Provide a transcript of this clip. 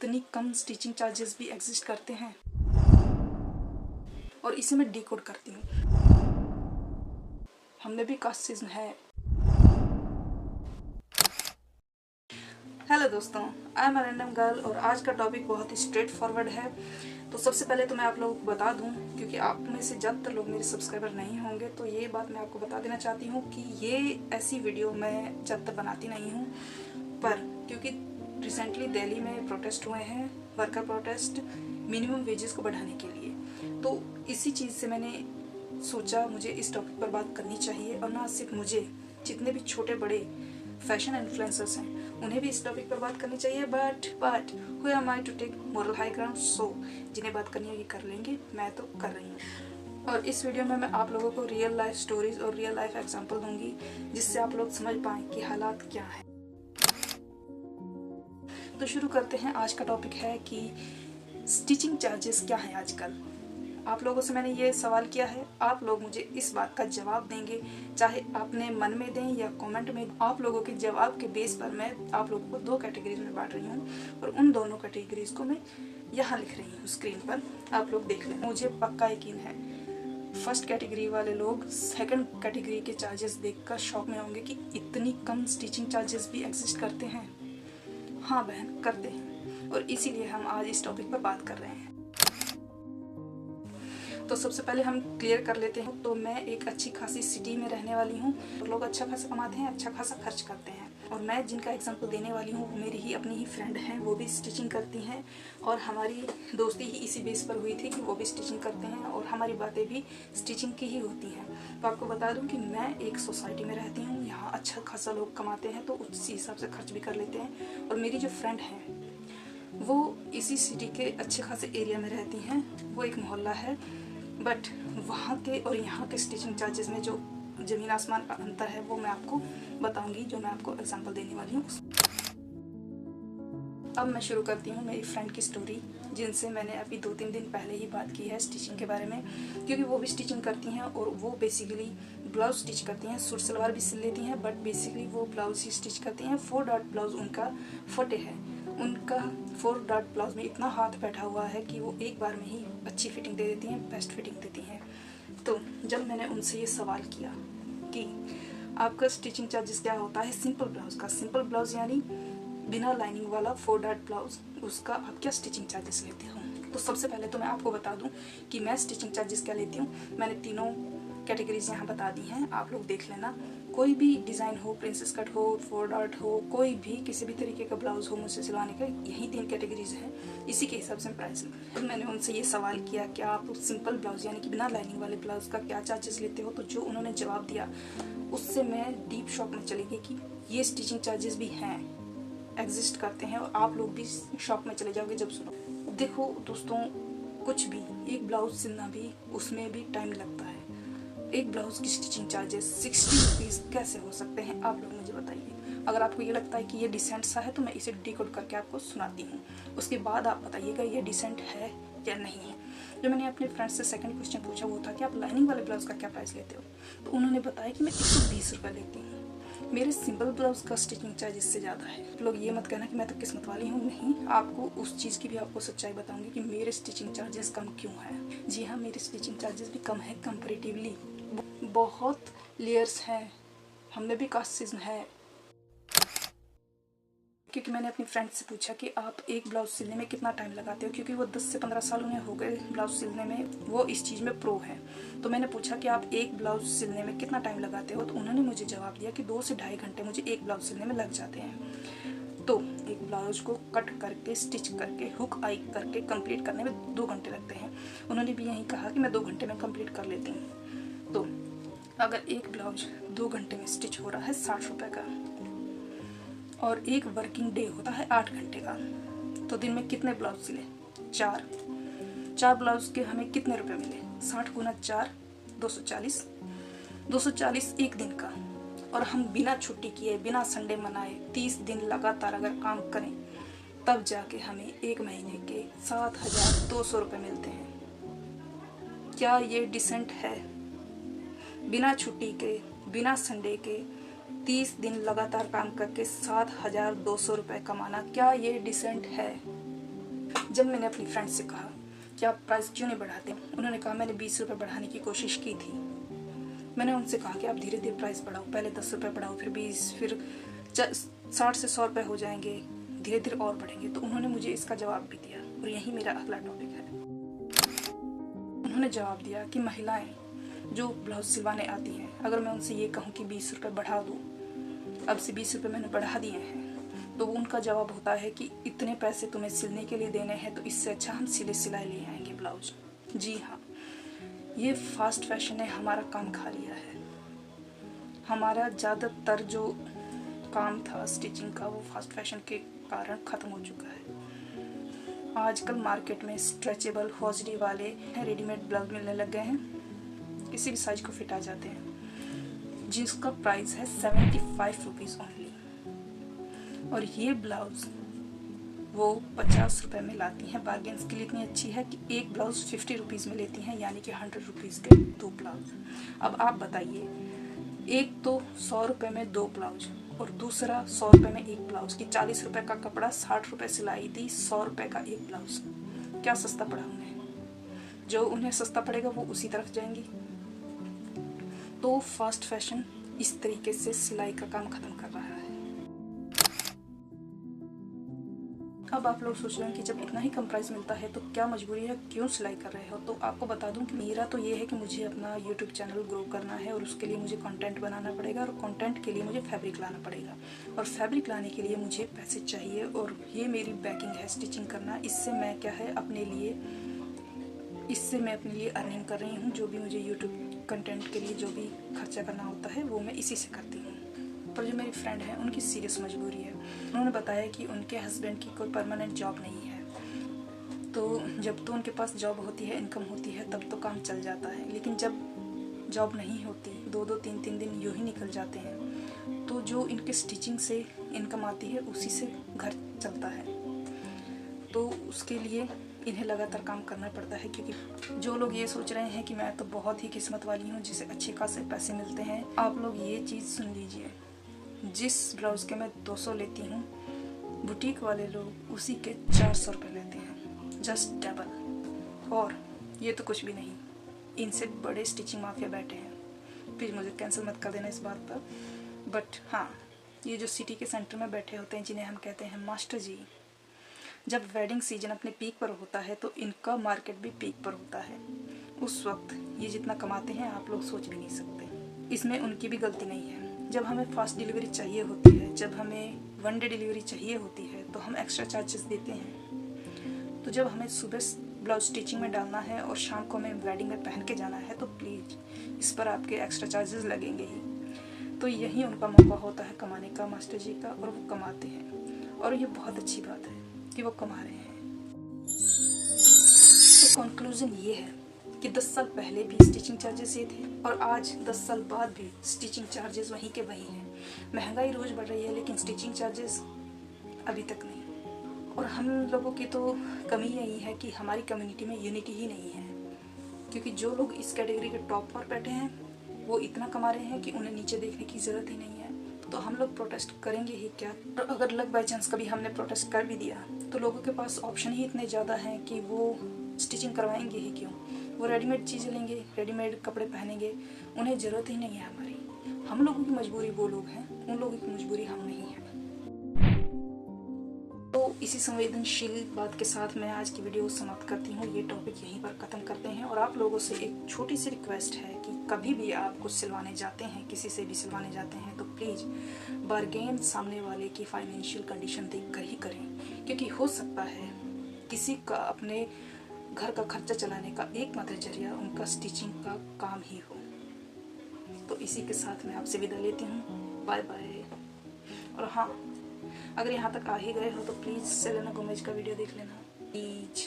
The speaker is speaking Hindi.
इतनी कम स्टिचिंग चार्जेस भी एग्जिस्ट करते हैं, और इसे मैं डिकोड करती हूँ। हमने भी कास्ट सीजन है। हेलो दोस्तों, I am a random girl और आज का टॉपिक बहुत ही स्ट्रेट फॉरवर्ड है। तो सबसे पहले तो मैं आप लोगों को बता दूं, क्योंकि आप में से ज़्यादातर लोग मेरे सब्सक्राइबर नहीं होंगे, तो ये बात मैं आपको बता देना चाहती हूँ कि ये ऐसी वीडियो मैं ज़्यादातर बनाती नहीं हूँ, पर क्योंकि रिसेंटली दिल्ली में प्रोटेस्ट हुए हैं, वर्कर प्रोटेस्ट मिनिमम वेजेस को बढ़ाने के लिए, तो इसी चीज़ से मैंने सोचा मुझे इस टॉपिक पर बात करनी चाहिए। और ना सिर्फ मुझे, जितने भी छोटे बड़े फैशन इन्फ्लुएंसर्स हैं उन्हें भी इस टॉपिक पर बात करनी चाहिए। But who am I to take moral high ground? So जिन्हें बात करनी होगी कर लेंगे, मैं तो कर रही हूँ। और इस वीडियो में मैं आप लोगों को रियल लाइफ स्टोरीज और रियल लाइफ एग्जांपल दूंगी, जिससे आप लोग समझ पाएँ कि हालात क्या है। तो शुरू करते हैं। आज का टॉपिक है कि स्टिचिंग चार्जेस क्या है आजकल। आप लोगों से मैंने ये सवाल किया है, आप लोग मुझे इस बात का जवाब देंगे, चाहे अपने मन में दें या कमेंट में। आप लोगों के जवाब के बेस पर मैं आप लोगों को दो कैटेगरीज में बांट रही हूँ, और उन दोनों कैटेगरीज को मैं यहाँ लिख रही हूँ स्क्रीन पर, आप लोग देख लें। मुझे पक्का यकीन है फर्स्ट कैटेगरी वाले लोग सेकंड कैटेगरी के चार्जेस देखकर शॉक में होंगे कि इतनी कम स्टिचिंग चार्जेस भी एग्जिस्ट करते हैं। हाँ बहन, करते हैं, और इसीलिए हम आज इस टॉपिक पर बात कर रहे हैं। तो सबसे पहले हम क्लियर कर लेते हैं। तो मैं एक अच्छी खासी सिटी में रहने वाली हूँ, लोग अच्छा खासा कमाते हैं, अच्छा खासा खर्च करते हैं, और मैं जिनका एग्जांपल देने वाली हूँ वो मेरी ही अपनी ही फ्रेंड हैं, वो भी स्टिचिंग करती हैं, और हमारी दोस्ती ही इसी बेस पर हुई थी कि वो भी स्टिचिंग करते हैं और हमारी बातें भी स्टिचिंग की ही होती हैं। तो आपको बता दूँ कि मैं एक सोसाइटी में रहती हूँ, यहाँ अच्छा खासा लोग कमाते हैं, तो उसी हिसाब से खर्च भी कर लेते हैं। और मेरी जो फ्रेंड है वो इसी सिटी के अच्छे खासे एरिया में रहती हैं, वो एक मोहल्ला है, बट वहाँ के और यहाँ के स्टिचिंग चार्जेस में जो ज़मीन आसमान का अंतर है वो मैं आपको बताऊंगी, जो मैं आपको एग्जांपल देने वाली हूँ। अब मैं शुरू करती हूँ मेरी फ्रेंड की स्टोरी, जिनसे मैंने अभी 2-3 दिन पहले ही बात की है स्टिचिंग के बारे में, क्योंकि वो भी स्टिचिंग करती हैं और वो बेसिकली ब्लाउज स्टिच करती हैं, सूट सलवार भी सिल लेती हैं, बट बेसिकली वो ब्लाउज ही स्टिच करती हैं। 4 डॉट ब्लाउज उनका फटे है, उनका 4 डॉट ब्लाउज में इतना हाथ बैठा हुआ है कि वो एक बार में ही अच्छी फिटिंग दे देती हैं, बेस्ट फिटिंग देती हैं। तो जब मैंने उनसे ये सवाल किया कि आपका स्टिचिंग चार्जेस क्या होता है सिंपल ब्लाउज का, सिंपल ब्लाउज यानी बिना लाइनिंग वाला 4 डॉट ब्लाउज, उसका आप क्या स्टिचिंग चार्जेस लेते हो? तो सबसे पहले तो मैं आपको बता दूं कि मैं स्टिचिंग चार्जेस क्या लेती हूँ। मैंने तीनों कैटेगरीज यहाँ बता दी हैं, आप लोग देख लेना। कोई भी डिज़ाइन हो, प्रिंसेस कट हो, 4 डॉट हो, कोई भी किसी भी तरीके का ब्लाउज हो मुझसे सिलवाने का, यही 3 कैटेगरीज हैं, इसी के हिसाब से प्राइस है। फिर मैंने उनसे ये सवाल किया कि आप सिंपल ब्लाउज यानी कि बिना लाइनिंग वाले ब्लाउज का क्या चार्जेस लेते हो? तो जो उन्होंने जवाब दिया उससे मैं डीप शॉक में चली गई कि ये स्टिचिंग चार्जेस भी हैं, एग्जिस्ट करते हैं, और आप लोग भी शॉक में चले जाओगे जब सुनो। देखो दोस्तों, कुछ भी एक ब्लाउज सिलना भी, उसमें भी टाइम लगता है। एक ब्लाउज की स्टिचिंग चार्जेस 60 रुपीज़ कैसे हो सकते हैं, आप लोग मुझे बताइए। अगर आपको ये लगता है कि ये डिसेंट सा है तो मैं इसे डिकोड करके आपको सुनाती हूँ, उसके बाद आप बताइएगा ये डिसेंट है या नहीं है। जो मैंने अपने फ्रेंड से सेकंड क्वेश्चन पूछा वो था कि आप लाइनिंग वाले ब्लाउज का क्या प्राइस लेते हो? तो उन्होंने बताया कि मैं 120 रुपये लेती हूँ। मेरे सिंपल ब्लाउज का स्टिचिंग चार्ज इससे ज़्यादा है। लोग ये मत कहना कि मैं तो किस्मत वाली हूँ, नहीं, आपको उस चीज़ की भी आपको सच्चाई बताऊंगी कि मेरे स्टिचिंग चार्जेस कम क्यों है। जी हाँ, मेरे स्टिचिंग चार्जेस भी कम है कंपैरेटिवली। बहुत लेयर्स हैं, हमने भी कास्ट सीजन है, क्योंकि मैंने अपनी फ्रेंड से पूछा कि आप एक ब्लाउज सिलने में कितना टाइम लगाते हो, क्योंकि वो 10 से 15 साल उन्हें हो गए ब्लाउज सिलने में, वो इस चीज़ में प्रो है। तो मैंने पूछा कि आप एक ब्लाउज सिलने में कितना टाइम लगाते हो? तो उन्होंने मुझे जवाब दिया कि 2 से ढाई घंटे मुझे एक ब्लाउज सिलने में लग जाते हैं। तो एक ब्लाउज को कट करके, स्टिच करके, हुक आई करके कंप्लीट करने में 2 घंटे लगते हैं। उन्होंने भी यही कहा कि मैं 2 घंटे में कंप्लीट कर लेती हूँ। तो अगर एक ब्लाउज 2 घंटे में स्टिच हो रहा है 60 रुपये का, और एक वर्किंग डे होता है 8 घंटे का, तो दिन में कितने ब्लाउज सिले? 4 ब्लाउज के हमें कितने रुपए मिले? 60 गुना 4, 240। 240 एक दिन का, और हम बिना छुट्टी किए, बिना संडे मनाए 30 दिन लगातार अगर काम करें तब जाके हमें एक महीने के 7,200 रुपये मिलते हैं। क्या ये डिसेंट है? बिना छुट्टी के, बिना संडे के 30 दिन लगातार काम करके 7,200 रुपये कमाना, क्या ये डिसेंट है? जब मैंने अपनी फ्रेंड से कहा कि आप प्राइस क्यों नहीं बढ़ाते, उन्होंने कहा मैंने 20 रुपये बढ़ाने की कोशिश की थी। मैंने उनसे कहा कि आप धीरे धीरे प्राइस बढ़ाओ, पहले 10 रुपये बढ़ाओ, फिर 20, फिर 60 से 100 रुपये हो जाएंगे, धीरे धीरे और बढ़ेंगे। तो उन्होंने मुझे इसका जवाब भी दिया और यही मेरा अगला टॉपिक है। उन्होंने जवाब दिया कि महिलाएं जो ब्लाउज सिलवाने आती हैं, अगर मैं उनसे ये कहूँ कि 20 रुपये बढ़ा दूँ, अब से 20 रुपये मैंने बढ़ा दिए हैं, तो उनका जवाब होता है कि इतने पैसे तुम्हें सिलने के लिए देने हैं तो इससे अच्छा हम सिलाई ले आएंगे ब्लाउज। जी हाँ, ये फास्ट फैशन ने हमारा काम खा लिया है। हमारा ज़्यादातर जो काम था स्टिचिंग का वो फास्ट फैशन के कारण ख़त्म हो चुका है। आजकल मार्केट में स्ट्रेचेबल हौजरी वाले रेडीमेड ब्लाउज मिलने लग गए हैं, किसी भी साइज को फिट आ जाते हैं, जिसका प्राइस है 75 रुपीज़ ओनली। और ये ब्लाउज़ वो 50 रुपये में लाती हैं। बार्गेन्स के लिए इतनी अच्छी है कि एक ब्लाउज़ 50 रुपीज़ में लेती हैं, यानी कि 100 रुपीज़ के 2 ब्लाउज। अब आप बताइए, एक तो 100 रुपये में 2 ब्लाउज और दूसरा 100 रुपये में एक ब्लाउज़ की 40 रुपये का कपड़ा 60 रुपये सिलाई दी, 100 रुपये का एक ब्लाउज़। क्या सस्ता पड़ा उन्हें? जो उन्हें सस्ता पड़ेगा वो उसी तरफ जाएंगी। तो फास्ट फैशन इस तरीके से सिलाई का काम ख़त्म कर रहा है। अब आप लोग सोच रहे हैं कि जब इतना ही कम प्राइस मिलता है तो क्या मजबूरी है, क्यों सिलाई कर रहे हो? तो आपको बता दूं कि मेरा तो ये है कि मुझे अपना YouTube चैनल ग्रो करना है और उसके लिए मुझे कंटेंट बनाना पड़ेगा और कंटेंट के लिए मुझे फैब्रिक लाना पड़ेगा और फैब्रिक लाने के लिए मुझे पैसे चाहिए और ये मेरी बैकिंग है स्टिचिंग करना। इससे मैं क्या है अपने लिए अर्निंग कर रही हूँ। जो भी मुझे यूट्यूब कंटेंट के लिए जो भी खर्चा करना होता है वो मैं इसी से करती हूँ। पर जो मेरी फ्रेंड है उनकी सीरियस मजबूरी है। उन्होंने बताया कि उनके हस्बैंड की कोई परमानेंट जॉब नहीं है, तो जब तो उनके पास जॉब होती है, इनकम होती है, तब तो काम चल जाता है। लेकिन जब जॉब नहीं होती, 2-2 3-3 दिन यूँ ही निकल जाते हैं, तो जो इनके स्टिचिंग से इनकम आती है उसी से घर चलता है। तो उसके लिए इन्हें लगातार काम करना पड़ता है, क्योंकि जो लोग ये सोच रहे हैं कि मैं तो बहुत ही किस्मत वाली हूँ जिसे अच्छे खासे पैसे मिलते हैं, आप लोग ये चीज़ सुन लीजिए, जिस ब्लाउज़ के मैं 200 लेती हूँ, बुटीक वाले लोग उसी के 400 रुपये लेते हैं, जस्ट डबल। और ये तो कुछ भी नहीं, इनसे बड़े स्टिचिंग माफिया बैठे हैं। प्लीज़ मुझे कैंसिल मत कर देना इस बात पर, बट हाँ, ये जो सिटी के सेंटर में बैठे होते हैं जिन्हें हम कहते हैं मास्टर जी, जब वेडिंग सीजन अपने पीक पर होता है तो इनका मार्केट भी पीक पर होता है। उस वक्त ये जितना कमाते हैं आप लोग सोच भी नहीं सकते। इसमें उनकी भी गलती नहीं है। जब हमें फास्ट डिलीवरी चाहिए होती है, जब हमें 1 डे डिलीवरी चाहिए होती है तो हम एक्स्ट्रा चार्जेस देते हैं। तो जब हमें सुबह ब्लाउज स्टिचिंग में डालना है और शाम को हमें वेडिंग में पहन के जाना है तो प्लीज़ इस पर आपके एक्स्ट्रा चार्जेस लगेंगे ही। तो यही उनका मौका होता है कमाने का मास्टर जी का, और वो कमाते हैं और ये बहुत अच्छी बात है कि वो कमा रहे हैं। तो कंक्लूजन ये है कि 10 साल पहले भी स्टिचिंग चार्जेस ये थे और आज 10 साल बाद भी स्टिचिंग चार्जेस वहीं के वहीं हैं। महंगाई रोज़ बढ़ रही है लेकिन स्टिचिंग चार्जेस अभी तक नहीं। और हम लोगों की तो कमी यही है कि हमारी कम्युनिटी में यूनिटी ही नहीं है, क्योंकि जो लोग इस कैटेगरी के टॉप पर बैठे हैं वो इतना कमा रहे हैं कि उन्हें नीचे देखने की ज़रूरत ही नहीं है। तो हम लोग प्रोटेस्ट करेंगे ही क्या? और अगर लक बाई चांस कभी हमने प्रोटेस्ट कर भी दिया तो लोगों के पास ऑप्शन ही इतने ज़्यादा हैं कि वो स्टिचिंग करवाएंगे ही क्यों? वो रेडीमेड चीज़ें लेंगे, रेडीमेड कपड़े पहनेंगे, उन्हें ज़रूरत ही नहीं है हमारी। हम लोगों की मजबूरी वो लोग हैं, उन लोगों की मजबूरी हम नहीं है। तो इसी संवेदनशील बात के साथ मैं आज की वीडियो समाप्त करती हूँ। ये टॉपिक यहीं पर ख़त्म करते हैं और आप लोगों से एक छोटी सी रिक्वेस्ट है कि कभी भी आप कुछ सिलवाने जाते हैं, किसी से भी सिलवाने जाते हैं, तो प्लीज़ बार्गेन सामने वाले की फाइनेंशियल कंडीशन देख कर ही करें, क्योंकि हो सकता है किसी का अपने घर का खर्चा चलाने का एकमात्र जरिया उनका स्टिचिंग का काम ही हो। तो इसी के साथ मैं आपसे विदा लेती हूँ। Bye bye. और हाँ, अगर यहाँ तक आ ही गए हो तो प्लीज़ सेलेना गोमेज का वीडियो देख लेना प्लीज़।